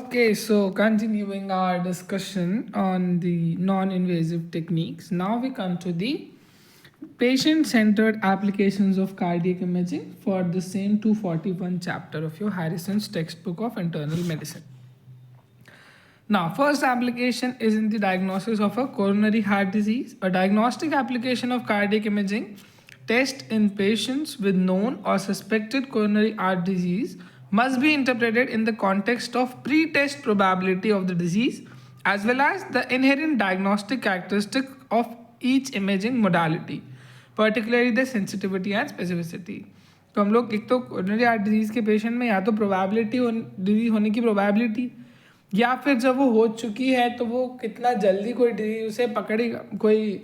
Okay, so continuing our discussion on the non-invasive techniques, now we come to the patient-centered applications of cardiac imaging for the same 241 chapter of your Harrison's textbook of internal medicine. Now, first application is in the diagnosis of a coronary heart disease. A diagnostic application of cardiac imaging test in patients with known or suspected coronary heart disease must be interpreted in the context of pre-test probability of the disease as well as the inherent diagnostic characteristic of each imaging modality, particularly the sensitivity and specificity. तो हम लोग एक तो coronary heart disease के patient में या तो probability disease होने की प्रोबेबिलिटी या फिर जब वो हो चुकी है तो वो कितना जल्दी कोई डिजीज उसे पकड़ेगा, कोई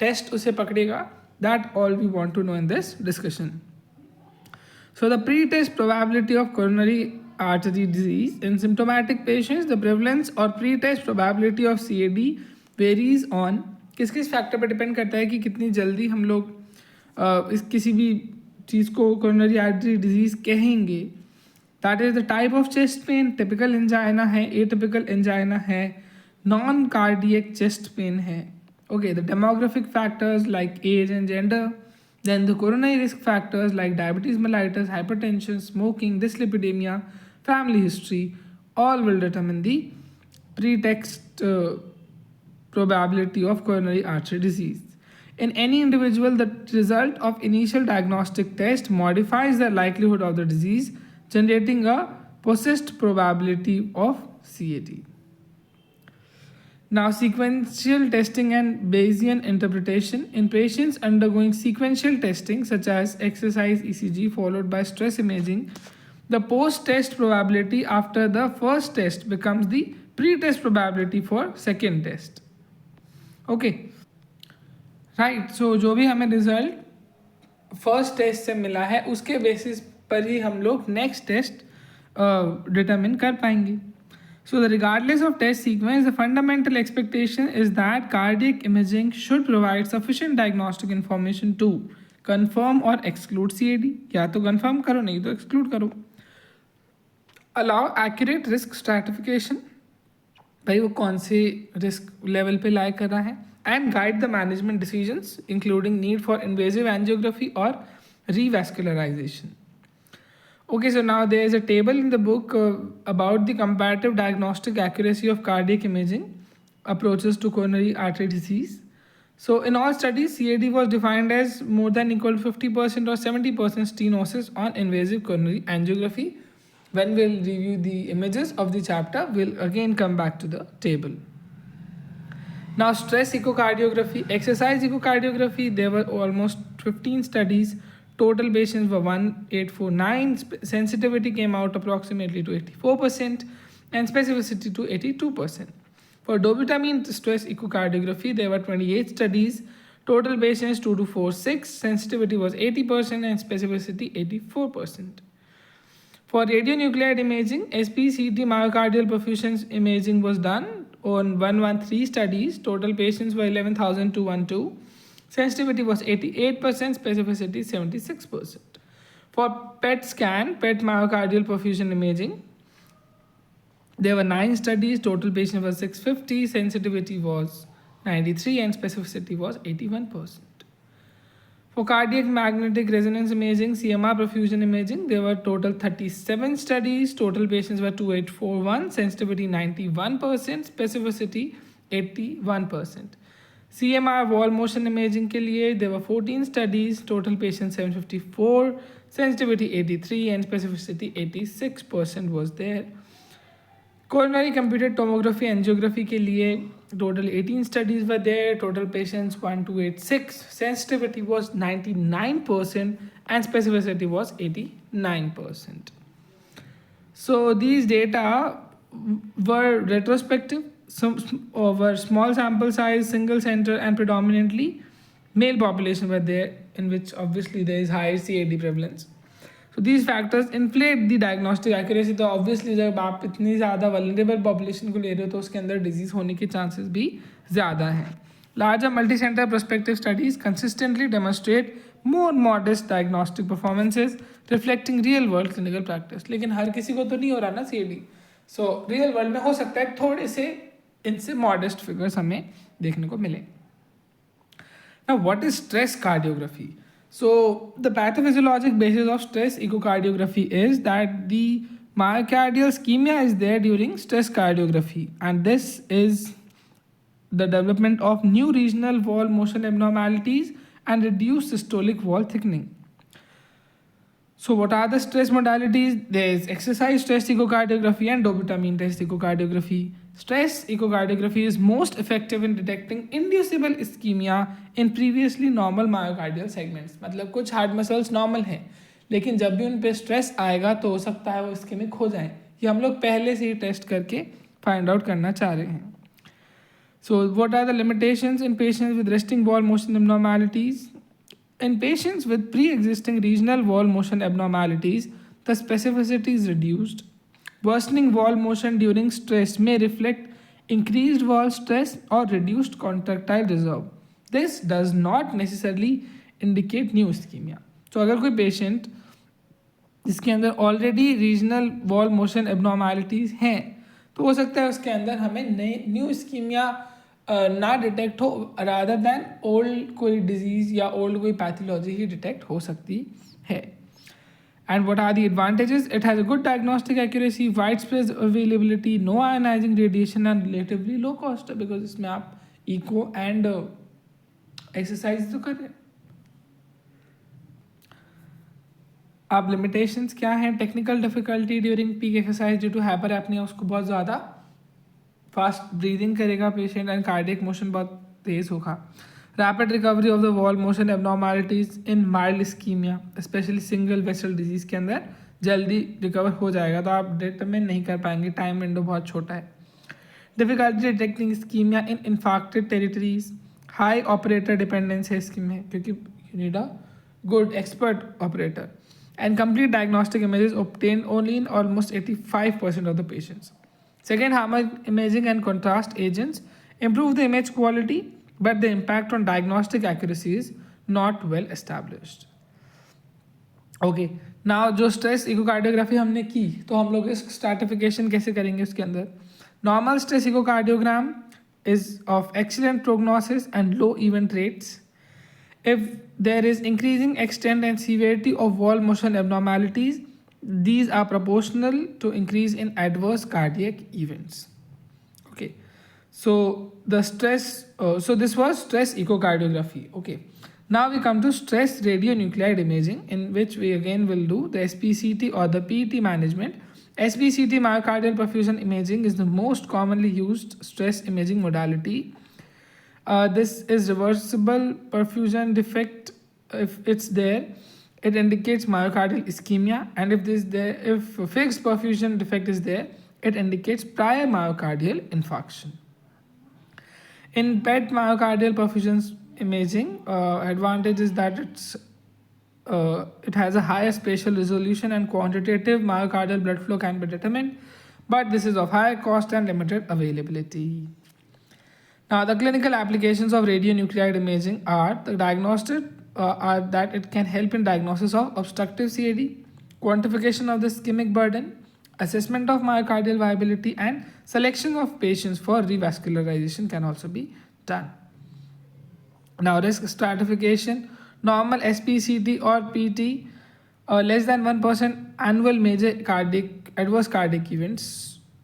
टेस्ट उसे पकड़ेगा. That all we want to know in this discussion. So the pre-test probability of coronary artery disease in symptomatic patients, the prevalence or pre-test probability of CAD varies on किस किस factor पर depend करता है कि कितनी जल्दी हम लोग इस किसी भी चीज़ को कोरोनरी आर्टरी डिजीज़ कहेंगे. That is the type of chest pain, typical angina है, एटिपिकल एंजाइना है, नॉन कार्डियक चेस्ट पेन है. Okay, the demographic factors like age and gender. Then the coronary risk factors like diabetes mellitus, hypertension, smoking, dyslipidemia, family history, all will determine the pretext probability of coronary artery disease. In any individual, the result of initial diagnostic test modifies the likelihood of the disease, generating a possessed probability of CAD. Now, sequential testing and Bayesian interpretation. In patients undergoing sequential testing, such as exercise ECG followed by stress imaging, the post-test probability after the first test becomes the pre-test probability for second test. Okay, right. So, जो भी हमें result first test से मिला है उसके basis पर ही हम लोग नेक्स्ट टेस्ट डिटरमिन कर पाएंगे. So, regardless of test sequence, the fundamental expectation is that cardiac imaging should provide sufficient diagnostic information to confirm or exclude CAD. या तो confirm करो, नहीं तो exclude करो. Allow accurate risk stratification, भाई वो कौन से risk level पे lie कर रहा है, and guide the management decisions, including need for invasive angiography or revascularization. Okay, so now there is a table in the book about the comparative diagnostic accuracy of cardiac imaging approaches to coronary artery disease. So in all studies, CAD was defined as more than equal to 50% or 70% stenosis on invasive coronary angiography. When we'll review the images of the chapter, we'll again come back to the table. Now, stress echocardiography, exercise echocardiography, there were almost 15 studies. Total patients were 1849. Sensitivity came out approximately to 84% and specificity to 82%. For dobutamine stress echocardiography, there were 28 studies. Total patients 2246. Sensitivity was 80% and specificity 84%. For radionuclide imaging, SPCT myocardial perfusion imaging was done on 113 studies. Total patients were 11,212. Sensitivity was 88%, specificity 76%. For PET scan, PET myocardial perfusion imaging, there were 9 studies, total patient was 650, sensitivity was 93 and specificity was 81%. For cardiac magnetic resonance imaging, CMR perfusion imaging, there were total 37 studies, total patients were 2841, sensitivity 91%, specificity 81%. CMR wall motion imaging के लिए there were 14 studies, total patients 754, sensitivity 83 and specificity 86% was there. Coronary computed tomography angiography के लिए total 18 studies were there, total patients 1286, sensitivity was 99% and specificity was 89%. So these data were retrospective. Some over small sample size, single center and predominantly male population were there, in which obviously there is higher CAD prevalence. So these factors inflate the diagnostic accuracy. तो obviously जब आप इतनी ज़्यादा vulnerable population को ले रहे हो तो उसके अंदर disease होने के chances भी ज़्यादा हैं. Larger multi-center prospective studies consistently demonstrate more modest diagnostic performances reflecting real world clinical practice. लेकिन हर किसी को तो नहीं हो रहा ना CAD. सो रियल वर्ल्ड में हो सकता है थोड़े से इनसे मॉडेस्ट फिगर्स हमें देखने को मिले. Now, what is stress cardiography? So, the pathophysiologic basis of stress echocardiography is that the myocardial ischemia is there during stress cardiography, and this is the development of new regional wall motion abnormalities and reduced systolic wall thickening. So, what are the stress modalities? There is exercise stress echocardiography and dopamine test echocardiography. Stress echocardiography is most effective in detecting inducible ischemia in previously normal myocardial segments. मतलब कुछ heart muscles normal हैं, लेकिन जब भी उन पे stress आएगा तो हो सकता है वो इस्केमिक हो जाएं. ये हम लोग पहले से ही टेस्ट करके फाइंड आउट करना चाह रहे हैं. So, what are the limitations in patients with resting wall motion abnormalities? In patients with pre-existing regional wall motion abnormalities, the specificity is reduced. Worsening wall motion during stress may reflect increased wall stress or reduced contractile reserve. This does not necessarily indicate new ischemia. So अगर कोई patient जिसके अंदर already regional wall motion abnormalities हैं तो हो सकता है उसके अंदर हमें नई न्यू इस्कीमिया ना डिटेक्ट हो, रादर दैन ओल्ड कोई डिजीज़ या ओल्ड कोई पैथोलॉजी ही डिटेक्ट हो सकती है. And what are the advantages? It has a good diagnostic accuracy, wide spread availability, no ionising radiation and relatively low cost, because इसमें आप इको एंड एक्सरसाइज तो कर रहे हैं. अब लिमिटेशंस क्या हैं? Technical difficulty during peak exercise due to hyper apnoea, उसको बहुत ज़्यादा फास्ट ब्रीदिंग करेगा पेशेंट एंड कार्डियक मोशन बहुत तेज होगा. Rapid recovery of the wall motion abnormalities in mild ischaemia, specially single vessel disease के अंदर जल्दी रिकवर हो जाएगा, तो आप डिटरमिन नहीं कर पाएंगे, टाइम विंडो बहुत छोटा है. डिफिकल्टी डिटेक्टिंग इस्कीमिया इन इन्फाक्टेड टेरिटरीज, हाई ऑपरेटर डिपेंडेंस है इसकी में क्योंकि you need a good expert operator. And complete diagnostic images obtained only in almost 85% of the patients. Second, Harman imaging and contrast agents improve the image quality, but the impact on diagnostic accuracy is not well established. Okay, now जो stress echocardiography हमने की तो हम लोग इस stratification कैसे करेंगे उसके अंदर? Normal stress echocardiogram is of excellent prognosis and low event rates. If there is increasing extent and severity of wall motion abnormalities, these are proportional to increase in adverse cardiac events. Okay, so the stress, so this was stress echocardiography. Okay, now we come to stress radionuclide imaging, in which we again will do the SPCT or the PET management. SPCT myocardial perfusion imaging is the most commonly used stress imaging modality. This is reversible perfusion defect. If it's there, it indicates myocardial ischemia, and if fixed perfusion defect is there, it indicates prior myocardial infarction. In PET myocardial perfusion imaging, advantage is that it has a higher spatial resolution and quantitative myocardial blood flow can be determined, but this is of high cost and limited availability. Now, the clinical applications of radionuclide imaging are the diagnostic, are that it can help in diagnosis of obstructive CAD, quantification of the ischemic burden, assessment of myocardial viability, and selection of patients for revascularization can also be done. Now, risk stratification, normal SPCT or PT, less than 1% annual major adverse cardiac events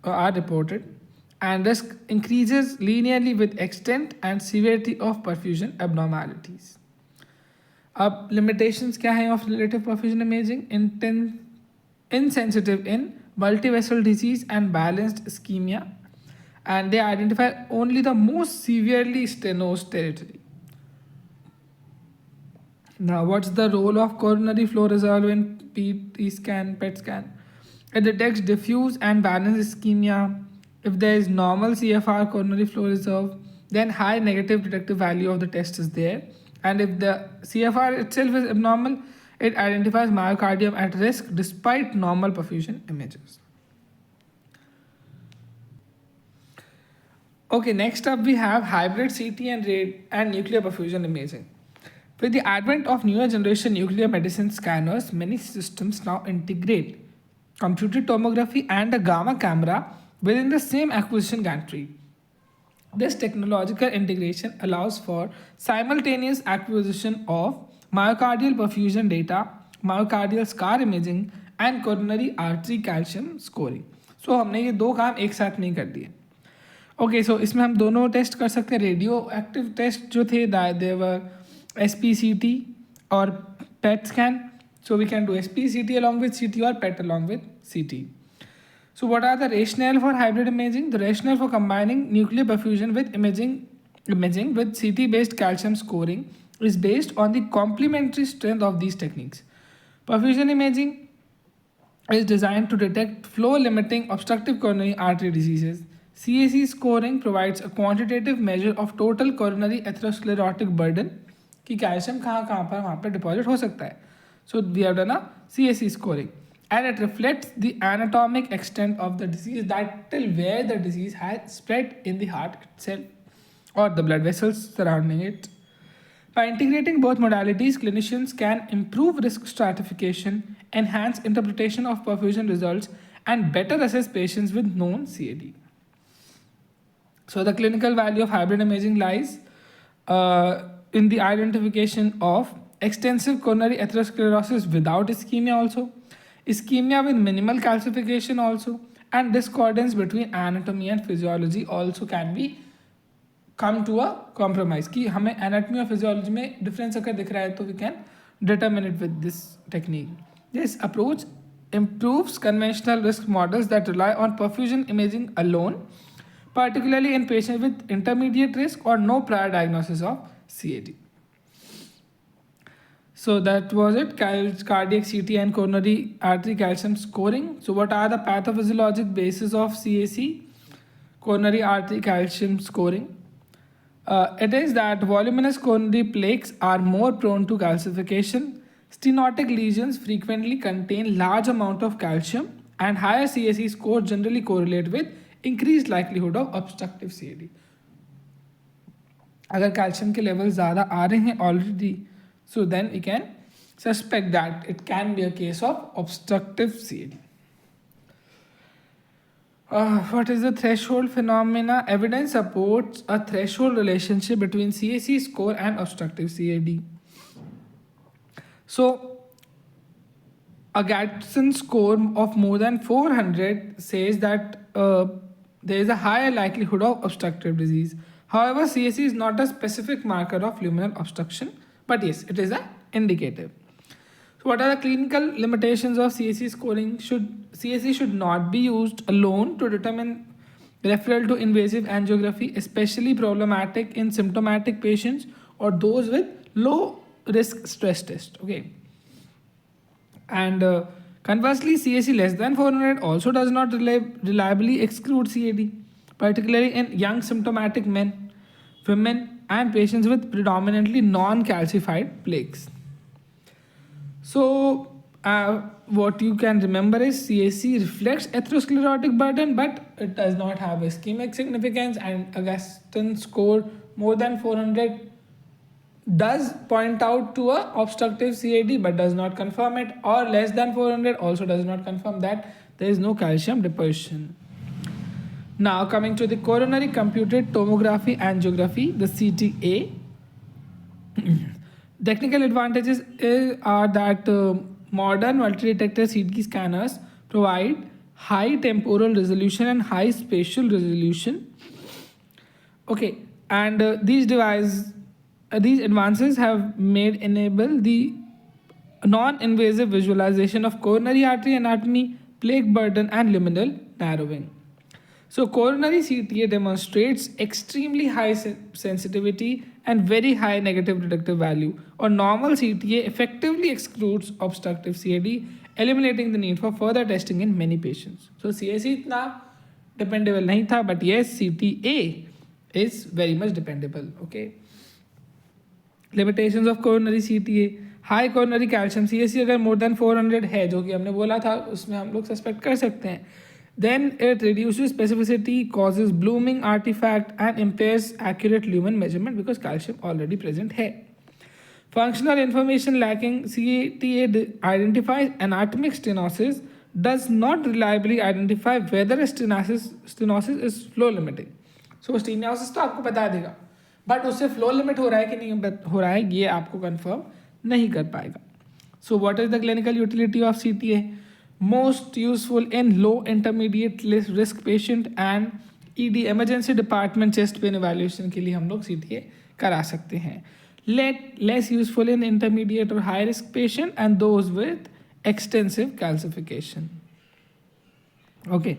are reported. And risk increases linearly with extent and severity of perfusion abnormalities. अब limitations क्या हैं of relative perfusion imaging? Insensitive in multivessel disease and balanced ischemia, and they identify only the most severely stenosed territory. Now, what's the role of coronary flow reserve in PET scan, PET scan? It detects diffuse and balanced ischemia. If there is normal CFR coronary flow reserve, then high negative detective value of the test is there. And if the CFR itself is abnormal, it identifies myocardium at risk despite normal perfusion images. Okay, next up we have hybrid CT and nuclear perfusion imaging. With the advent of newer generation nuclear medicine scanners, many systems now integrate computed tomography, and a gamma camera within the same acquisition gantry. This technological integration allows for simultaneous acquisition of myocardial perfusion data, myocardial scar imaging, and coronary artery calcium scoring. So हमने ये दो काम एक साथ नहीं कर दिए. Okay so इसमें हम दोनों टेस्ट कर सकते हैं. रेडियो एक्टिव टेस्ट जो थे देवर SPCT और PET scan. So we can do SPCT along with CT or PET along with CT. So what are the rationale for hybrid imaging? The rationale for combining nuclear perfusion with imaging with CT-based calcium scoring is based on the complementary strength of these techniques. Perfusion imaging is designed to detect flow-limiting obstructive coronary artery diseases. CAC scoring provides a quantitative measure of total coronary atherosclerotic burden कि calcium कहाँ कहाँ पर वहाँ पर deposit हो सकता है. So we have done a CAC scoring, and it reflects the anatomic extent of the disease, that till where the disease has spread in the heart itself or the blood vessels surrounding it. By integrating both modalities, clinicians can improve risk stratification, enhance interpretation of perfusion results, and better assess patients with known CAD. So the clinical value of hybrid imaging lies in the identification of extensive coronary atherosclerosis without ischemia also, ischemia with minimal calcification also, and discordance between anatomy and physiology also can be come to a compromise कि हमें anatomy और physiology में difference अगर दिख रहा है तो we can determine it with this technique. This approach improves conventional risk models that rely on perfusion imaging alone, particularly in patients with intermediate risk or no prior diagnosis of CAD. So that was it, cardiac CT and coronary artery calcium scoring. So what are the pathophysiologic basis of CAC, coronary artery calcium scoring? It is that voluminous coronary plaques are more prone to calcification. Stenotic lesions frequently contain large amount of calcium, and higher CAC scores generally correlate with increased likelihood of obstructive CAD. अगर calcium के level ज़्यादा आ रहे हैं already, so then we can suspect that it can be a case of obstructive CAD. What is the threshold phenomena? Evidence supports a threshold relationship between CAC score and obstructive CAD. So, a Gadsden score of more than 400 says that there is a higher likelihood of obstructive disease. However, CAC is not a specific marker of luminal obstruction, but yes, it is an indicator. So what are the clinical limitations of CAC scoring? CAC should not be used alone to determine referral to invasive angiography, especially problematic in symptomatic patients or those with low risk stress test. Okay. And conversely, CAC less than 400 also does not reliably exclude CAD, particularly in young symptomatic men, women, and patients with predominantly non-calcified plaques. So, what you can remember is CAC reflects atherosclerotic burden, but it does not have ischemic significance, and a Gadsden score more than 400 does point out to a obstructive CAD but does not confirm it, or less than 400 also does not confirm that there is no calcium deposition. Now coming to the coronary computed tomography angiography, the CTA. Technical advantages are that modern multi-detector CT scanners provide high temporal resolution and high spatial resolution. Okay, and these advances have made enable the non-invasive visualization of coronary artery anatomy, plaque burden, and luminal narrowing. So coronary CTA demonstrates extremely high sensitivity and very high negative predictive value. Or normal CTA effectively excludes obstructive CAD, eliminating the need for further testing in many patients. So CAC itna dependable nahi tha, but yes, CTA is very much dependable. Okay. Limitations of coronary CTA. High coronary calcium CAC अगर more than 400 है, जो कि हमने बोला था, उसमें हम लोग सस्पेक्ट कर सकते हैं. Then it reduces specificity, causes blooming artifact, and impairs accurate lumen measurement because calcium already present है. Functional information lacking, CTA identifies anatomic stenosis, does not reliably identify whether stenosis is flow limiting. So stenosis तो आपको बता देगा, but उससे flow limit हो रहा है कि नहीं हो रहा है ये आपको कंफर्म नहीं कर पाएगा. So what is the clinical utility of CTA? Most useful in low intermediate risk patient and ED emergency department chest pain evaluation के लिए हम लोग CTA करा सकते हैं. Less useful in intermediate or high risk patient and those with extensive calcification. Okay.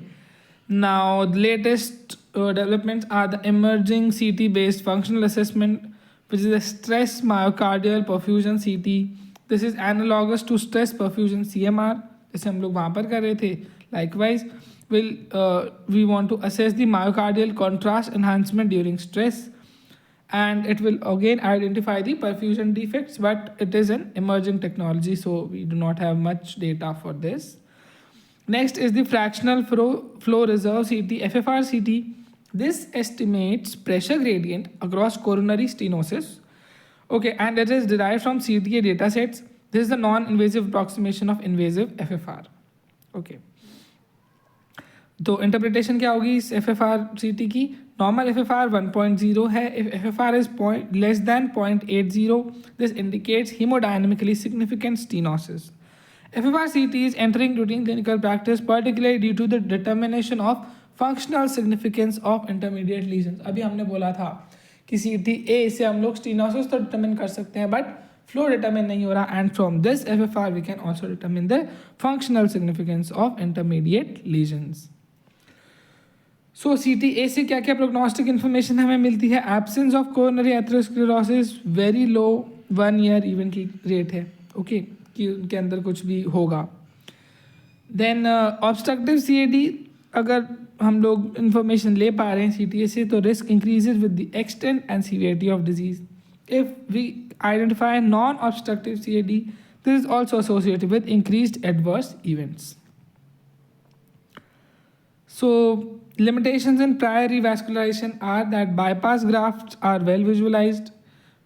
Now the latest developments are the emerging CT based functional assessment, which is a stress myocardial perfusion CT. This is analogous to stress perfusion CMR जैसे हम लोग वहाँ पर कर रहे थे. Likewise, we want to assess the myocardial contrast enhancement during stress, and it will again identify the perfusion defects, but it is an emerging technology, so we do not have much data for this. Next is the fractional flow reserve CT, FFR CT. This estimates pressure gradient across coronary stenosis. Okay, and it is derived from CTA datasets. This is the non-invasive approximation of invasive FFR. Okay. तो interpretation क्या होगी इस FFR CT की? Normal FFR 1.0 है. If FFR is less than 0.80, this indicates hemodynamically significant stenosis. FFR CT is entering routine clinical practice, particularly due to the determination of functional significance of intermediate lesions. अभी हमने बोला था कि CTA से हम लोग stenosis तो डिटरमिन कर सकते हैं, बट फ्लो डिटरमिन नहीं हो रहा. And from this FFR we can also determine the functional significance of intermediate lesions. So CTA से क्या क्या प्रोग्नोस्टिक इन्फॉर्मेशन हमें मिलती है? Absence of coronary atherosclerosis, very low 1 year event rate है. ओके, कि उनके अंदर कुछ भी होगा. देन ऑब्स्ट्रक्टिव CAD, अगर हम लोग इन्फॉर्मेशन ले पा रहे हैं CTA से, तो risk increases with the extent and severity of disease. If we identify non obstructive CAD, this is also associated with increased adverse events. So limitations in prior revascularization are that bypass grafts are well visualized,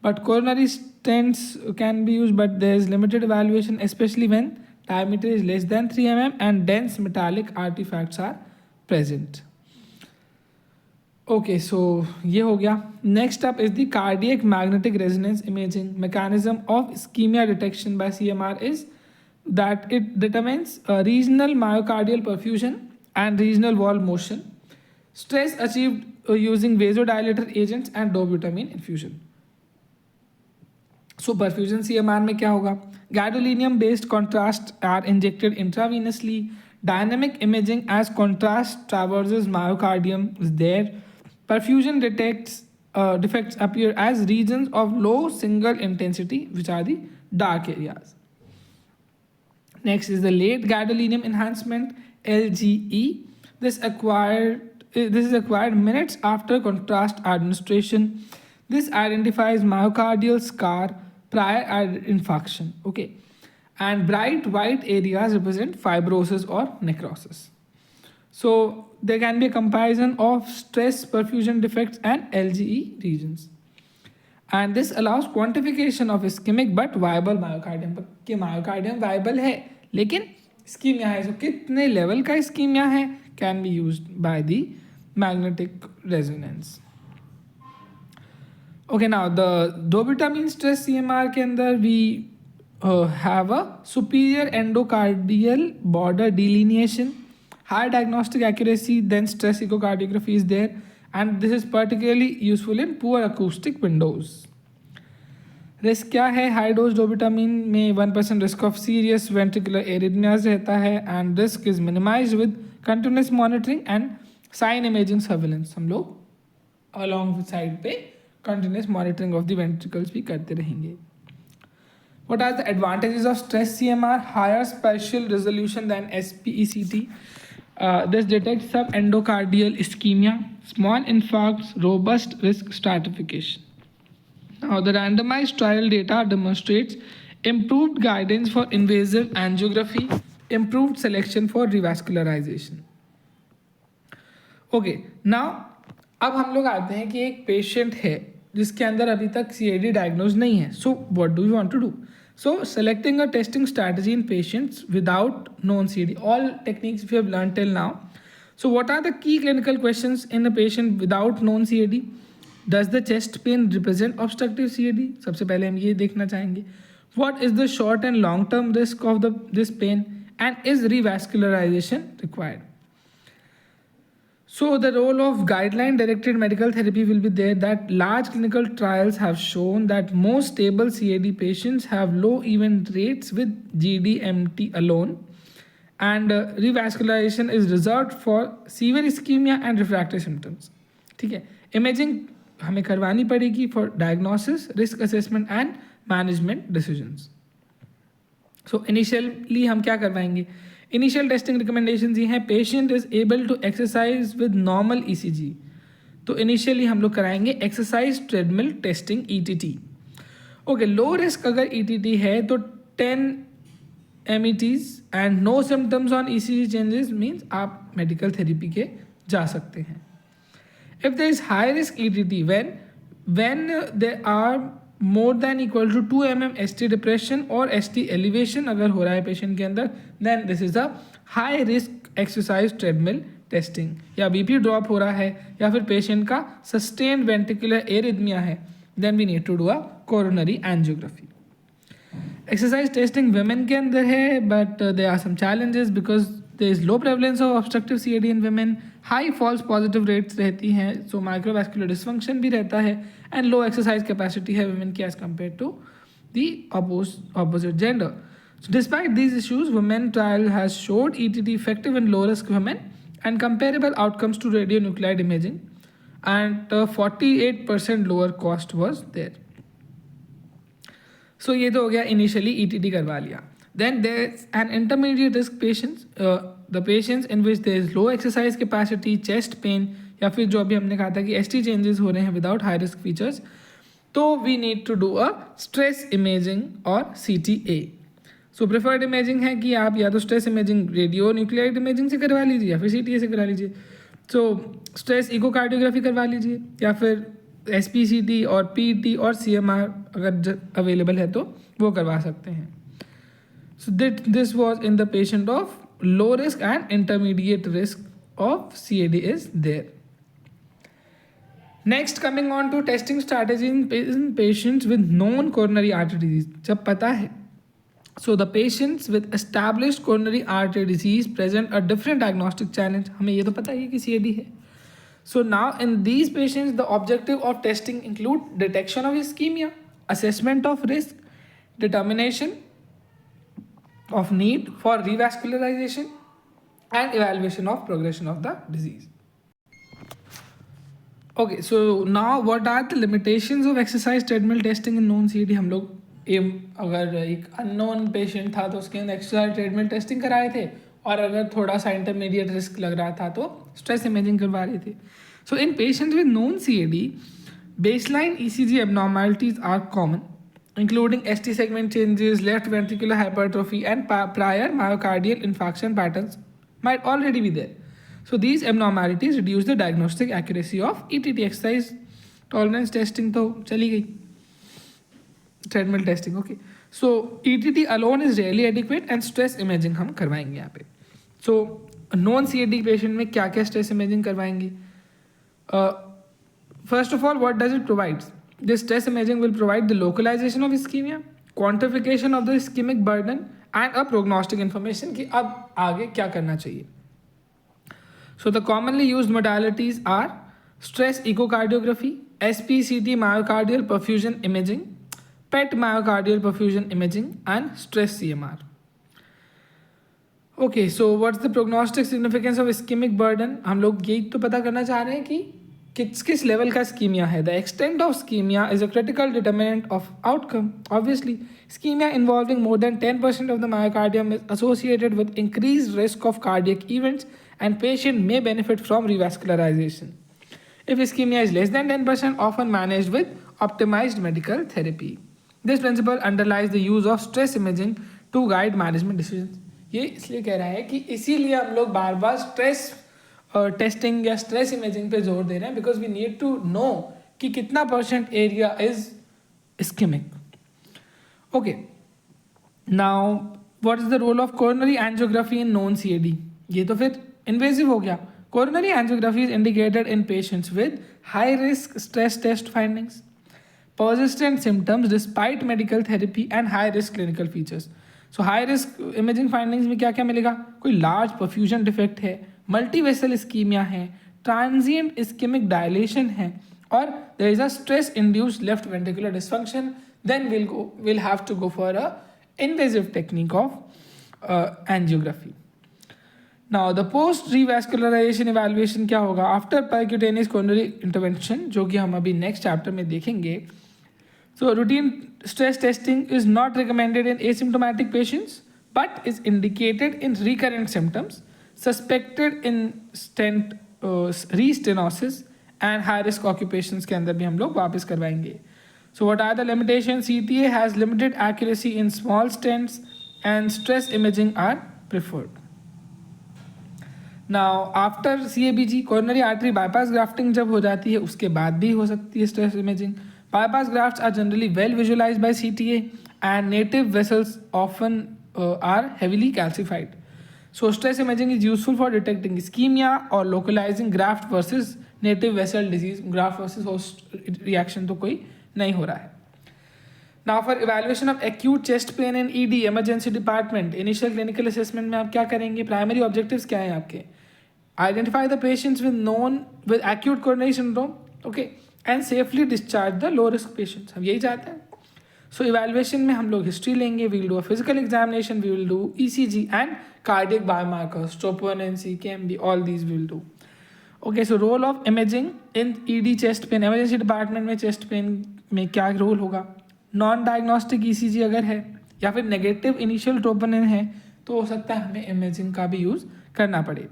but coronary stents can be used, but there is limited evaluation, especially when diameter is less than 3 mm and dense metallic artifacts are present. Okay, so ये हो गया. Next up is the cardiac magnetic resonance imaging. Mechanism of ischemia detection by CMR is that it determines regional myocardial perfusion and regional wall motion, stress achieved using vasodilator agents and dobutamine infusion. So perfusion CMR में क्या होगा? Gadolinium based contrast are injected intravenously. Dynamic imaging as contrast traverses myocardium is there. Perfusion defects appear as regions of low single intensity, which are the dark areas. Next is the late gadolinium enhancement, LGE. This is acquired minutes after contrast administration. This identifies myocardial scar prior infarction. Okay, and bright white areas represent fibrosis or necrosis. So there can be a comparison of stress perfusion defects and LGE regions, and this allows quantification of ischemic but viable myocardium. कि myocardium viable है लेकिन ischemia है, so कितने level का ischemia है can be used by the magnetic resonance. Okay, now the dobutamine stress CMR के अंदर we have a superior endocardial border delineation, high diagnostic accuracy than stress echocardiography is there, and this is particularly useful in poor acoustic windows. Risk क्या है? High dose dobutamine में 1% risk of serious ventricular arrhythmias रहता है, and risk is minimised with continuous monitoring and cine imaging surveillance. हम लोग alongside पे continuous monitoring of the ventricles भी करते रहेंगे. What are the advantages of stress CMR? Higher spatial resolution than SPECT. This detects subendocardial ischemia, small infarcts, robust risk stratification. Now, the randomized trial data demonstrates improved guidance for invasive angiography, improved selection for revascularization. Okay, now अब हम लोग आते हैं कि एक patient है जिसके अंदर अभी तक CAD डायग्नोज नहीं है. So what do you want to do? So selecting a testing strategy in patients without known CAD, all techniques we have learned till now. So what are the key clinical questions in a patient without known CAD? Does the chest pain represent obstructive CAD? सबसे पहले हम ये देखना चाहेंगे. What is the short and long term risk of this pain, and is revascularization required? So the role of guideline directed medical therapy will be there, that large clinical trials have shown that most stable CAD patients have low event rates with GDMT alone, and revascularization is reserved for severe ischemia and refractory symptoms. ठीक है, imaging हमें करवानी पड़ेगी for diagnosis, risk assessment and management decisions. So initially हम क्या करवाएंगे? Initial testing recommendations ये हैं, patient is able to exercise with normal ECG. तो इनिशियली हम लोग कराएंगे exercise treadmill testing ETT. Okay, low risk अगर ETT है तो 10 METs एंड no symptoms on ECG changes means आप मेडिकल थेरेपी के जा सकते हैं. If there is high risk ETT, when there are more than equal to 2 mm ST depression or ST elevation अगर हो रहा है पेशेंट के अंदर, then this is a high risk exercise treadmill testing. या BP ड्रॉप हो रहा है या फिर पेशेंट का sustained ventricular arrhythmia है, then we need to do a coronary angiography. Exercise testing women के अंदर है, but there are some challenges because there is low prevalence of obstructive CAD in women, high false positive rates रहती हैं, so microvascular dysfunction भी रहता है, and low exercise capacity है women की as compared to the opposite gender. So despite these issues, women trial has showed ETT effective in low risk women and comparable outcomes to radionuclide imaging, and 48% lower cost was there. So ये तो हो गया initially ETT करवा लिया. Then there's an intermediate risk patients, the patients in which there is low exercise capacity, chest pain, या फिर जो अभी हमने कहा था कि ST changes हो रहे हैं without high risk features, तो we need to do a stress imaging और CTA. So preferred imaging है कि आप या तो stress imaging radio nuclide imaging से करवा लीजिए या फिर CTA से करा लीजिए. So stress इकोकार्डियोग्राफी करवा लीजिए या फिर SPCT और PET और CMR अगर अवेलेबल है तो वो करवा सकते हैं. So this was in the patient of low risk and intermediate risk of CAD is there. Next, coming on to testing strategy in patients with known coronary artery disease. जब पता है, so the patients with established coronary artery disease present a different diagnostic challenge. हमें ये तो पता ही कि CAD है. So now in these patients, the objective of testing include detection of ischemia, assessment of risk, determination of need for revascularization, and evaluation of progression of the disease. Okay, so now what are the limitations of exercise treadmill testing in known CAD? हम लोग अगर एक unknown patient था तो उसके अंदर exercise treadmill testing कराए थे, और अगर थोड़ा सा इंटरमीडिएट रिस्क लग रहा था तो स्ट्रेस इमेजिंग करवा रहे थे. So in patients with known CAD, baseline ECG abnormalities are common, including ST segment changes, left ventricular hypertrophy, and prior myocardial infarction patterns might already be there. So these abnormalities reduce the diagnostic accuracy of ETT. Exercise tolerance testing तो चली गई, treadmill testing. Okay, so ETT alone is rarely adequate and stress imaging हम करवाएंगे यहाँ पे. So non CAD patient में क्या क्या stress imaging करवाएंगे? First of all, what does it provide? This stress imaging will provide the localization of ischemia, quantification of the ischemic burden, and a prognostic information कि अब आगे क्या करना चाहिए. So the commonly used modalities are stress echocardiography, SPCT myocardial perfusion imaging, PET myocardial perfusion imaging, and stress CMR. Okay, so what's the prognostic significance of ischemic burden? हम लोग यही तो पता करना चाह रहे हैं कि किस लेवल का ischemia है. The extent of ischemia is a critical determinant of outcome. Obviously, ischemia involving more than 10% of the myocardium is associated with increased risk of cardiac events, and patient may benefit from revascularization. If ischemia is less than 10%, often managed with optimized medical therapy. This principle underlies the use of stress imaging to guide management decisions. ये इसलिए कह रहा है कि इसीलिए हम लोग बार बार स्ट्रेस टेस्टिंग या स्ट्रेस इमेजिंग पे जोर दे रहे हैं, because we need to know कि कितना % area is ischaemic. Okay, now what is the role of coronary angiography in non CAD? ये तो फिर इन्वेजिव हो गया. Coronary angiography is indicated in patients with high risk stress test findings, persistent symptoms despite medical therapy and high risk clinical features. So high risk imaging findings में क्या क्या मिलेगा? कोई large perfusion defect है, multivessel ischemia है, transient ischemic dilation है, और there is a stress induced left ventricular dysfunction. Then we'll have to go for a invasive technique of angiography. Now the post revascularization evaluation क्या होगा? After percutaneous coronary intervention, जो कि हम अभी next chapter में देखेंगे. So routine stress testing is not recommended in asymptomatic patients, but is indicated in recurrent symptoms, suspected in stent restenosis and high risk occupations के अंदर भी हम लोग वापस करवाएंगे. So what are the limitations? CTA has limited accuracy in small stents and stress imaging are preferred. Now after CABG coronary artery bypass grafting जब हो जाती है उसके बाद भी हो सकती है stress imaging. Bypass grafts are generally well visualized by CTA and native vessels often are heavily calcified. So stress imaging is useful for detecting ischemia or localizing graft versus native vessel disease. Graft versus host reaction तो कोई नहीं हो रहा है. Now for evaluation of acute chest pain in ED emergency department, initial clinical assessment में आप क्या करेंगे? Primary objectives क्या हैं आपके? Identify the patients with acute coronary syndrome, okay, and safely discharge the low risk patients. हम यही चाहते हैं. So evaluation में हम लोग history लेंगे, we will do a physical examination, we will do ECG and cardiac biomarkers, troponin, CKMB, all these we will do. Okay, so role of imaging in ED chest pain, emergency department में chest pain में क्या role होगा? Non diagnostic ECG अगर है या फिर negative initial troponin है तो हो सकता है हमें इमेजिंग का भी यूज़ करना पड़े.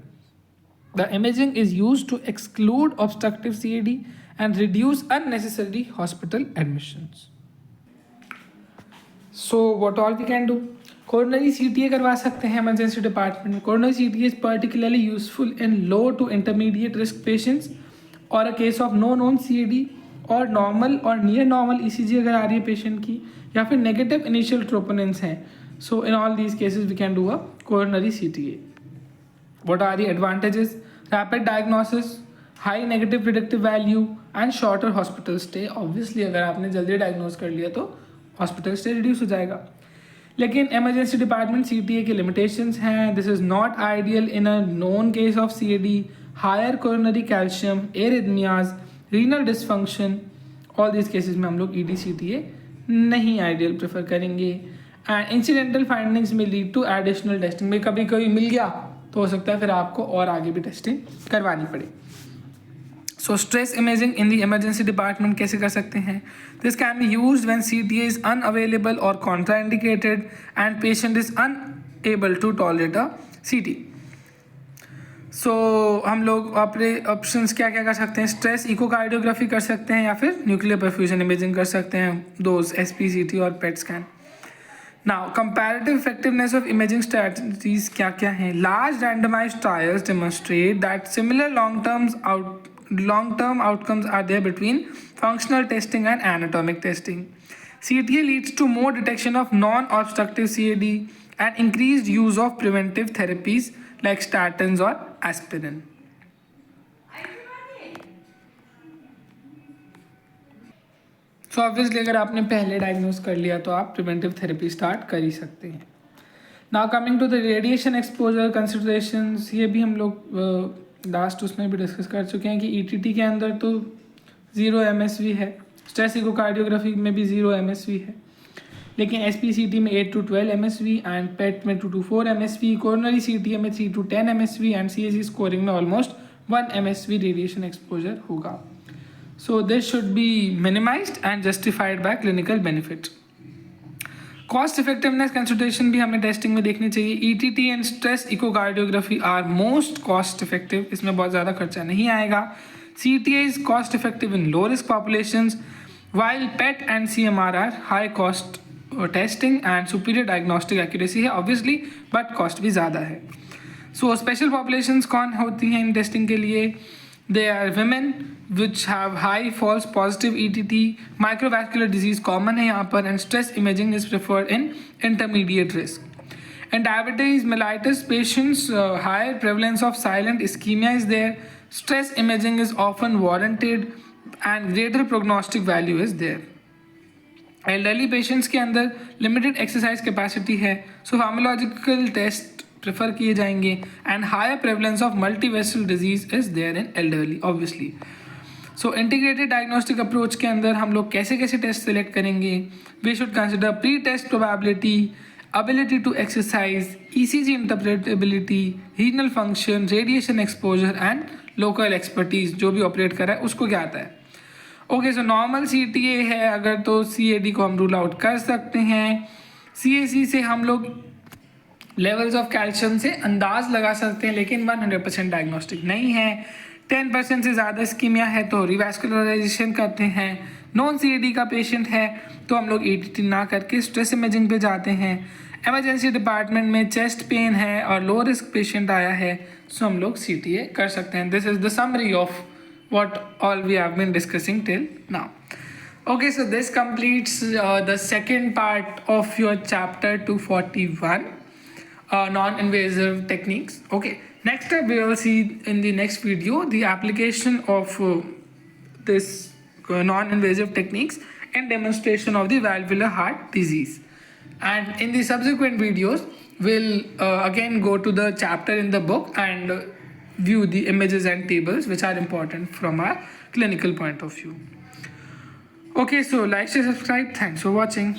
The imaging is use to exclude obstructive CAD and reduce unnecessary hospital admissions. So what all we can do? Coronary CTA करवा सकते हैं emergency department में. Coronary CTA is particularly useful in low to intermediate risk patients or a case of no known CAD और normal और near normal ECG अगर आ रही है patient की या फिर negative initial troponins हैं. So in all these cases we can do a coronary CTA. What are the advantages? Rapid diagnosis, high negative predictive value and shorter hospital stay. Obviously अगर आपने जल्दी diagnose कर लिया तो hospital stay reduce हो जाएगा. लेकिन emergency department CTA के limitations हैं. This is not ideal in a known case of CAD, higher coronary calcium, arrhythmias, renal dysfunction. All these cases में हम लोग ED CTA नहीं ideal prefer करेंगे. And incidental findings may lead to additional testing. में कभी कभी मिल गया तो हो सकता है फिर आपको और आगे भी टेस्टिंग करवानी पड़े. So stress imaging in the emergency department कैसे कर सकते हैं? This can be used when CTA is unavailable और contraindicated and patient is unable to tolerate a CT. So हम लोग अपने ऑप्शंस क्या क्या कर सकते हैं? स्ट्रेस इकोकार्डियोग्राफी कर सकते हैं या फिर न्यूक्लियर परफ्यूजन इमेजिंग कर सकते हैं, दोज SPCT और PET scan. Now, comparative effectiveness of imaging strategies क्या क्या हैं? Large randomized trials demonstrate that similar long-term outcomes are there between functional testing and anatomic testing. CTA leads to more detection of non-obstructive CAD and increased use of preventive therapies like statins or aspirin. So obviously अगर आपने पहले diagnose कर लिया तो आप preventive therapy start कर ही सकते हैं. Now coming to the radiation exposure considerations, ये भी हम लोग लास्ट उसमें भी डिस्कस कर चुके हैं कि ETT के अंदर तो 0 MSV है, स्ट्रेस इकोकार्डियोग्राफी में भी 0 MSV है, लेकिन SPCT में 8 to 12 MSV एंड PET में 2 to 4 MSV, कोरोनरी CTA में 3 to 10 MSV and CAG scoring में ऑलमोस्ट 1 MSV रेडिएशन एक्सपोजर होगा. So this should be minimized and justified by clinical benefit. Cost effectiveness consideration भी हमें testing में देखनी चाहिए. ETT and stress echocardiography are most cost effective. इसमें बहुत ज़्यादा खर्चा नहीं आएगा. CTA is cost effective in low risk populations, while PET and CMR are high cost testing and superior diagnostic accuracy है obviously, but cost भी ज़्यादा है. So special populations कौन होती हैं इन टेस्टिंग के लिए? They are women which have high false positive ETT, microvascular disease common है यहाँ पर, and stress imaging is preferred in intermediate risk. And diabetes mellitus patients, higher prevalence of silent ischemia is there. Stress imaging is often warranted and greater prognostic value is there. Elderly patients के अंदर limited exercise capacity है, so pharmacological test prefer किए जाएंगे and higher prevalence of multivessel disease is there in elderly obviously. So integrated diagnostic approach के अंदर हम लोग कैसे कैसे टेस्ट सेलेक्ट करेंगे? We should consider pre test probability, ability to exercise, ECG interpretability, renal function, radiation exposure and local expertise. जो भी operate कर रहा है उसको क्या आता है. ओके, सो नॉर्मल CTA है अगर तो CAD को हम रूल आउट कर सकते हैं. CAC से हम लोग लेवल्स ऑफ कैल्शियम से अंदाज लगा सकते हैं, लेकिन 100% डायग्नोस्टिक नहीं है. 10% से ज़्यादा स्कीमिया है तो रिवैस्कुलराइजेशन करते हैं. नॉन CAD का पेशेंट है तो हम लोग ETT ना करके स्ट्रेस इमेजिंग पे जाते हैं. एमरजेंसी डिपार्टमेंट में चेस्ट पेन है और लो रिस्क पेशेंट आया है सो हम लोग CTA कर सकते हैं. This is the summary of what all we have been discussing till now. Okay, so this completes the second part of your chapter 241, non-invasive techniques. Okay, next up we will see in the next video the application of this non-invasive techniques and demonstration of the valvular heart disease. And in the subsequent videos we'll again go to the chapter in the book and view the images and tables which are important from our clinical point of view. Okay, so like, share, subscribe. Thanks for watching.